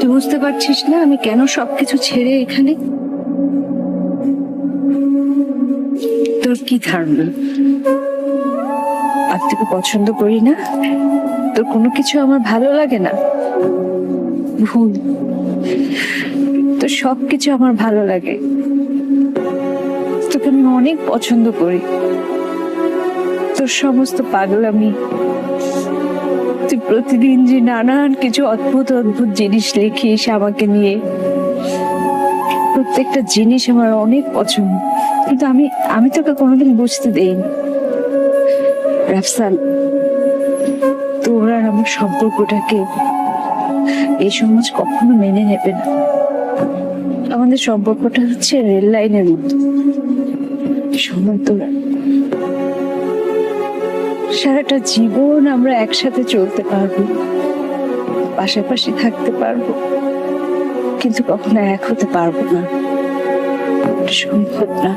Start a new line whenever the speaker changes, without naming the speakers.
তুই বুঝতে পারছিস না আমি কেন সবকিছু ছেড়ে এখানে? তোর কি ধারণা আর তোকে পছন্দ করি না? তোর কোনো কিছু আমার ভালো লাগে না? ভুল। তোর সবকিছু আমার ভালো লাগে। তোকে আমি অনেক পছন্দ করি। তোর সমস্ত পাগলামি, তুই প্রতিদিন যে নানান কিছু অদ্ভুত অদ্ভুত জিনিস লিখিস আমাকে নিয়ে, প্রত্যেকটা জিনিস আমার অনেক পছন্দ, কিন্তু আমি আমি তোকে কোনোদিন বুঝতে দেইনি। রাফসান, তোর আর আমার সম্পর্কটাকে এই সমাজ কখনো মেনে নেবে না। আমাদের সম্পর্কটা হচ্ছে রেল লাইনের মতো। সময় তোর সারাটা জীবন আমরা একসাথে চলতে পারবো, পাশাপাশি থাকতে পারবো, কিন্তু কখনো এক হতে পারবো না। সম্ভব না।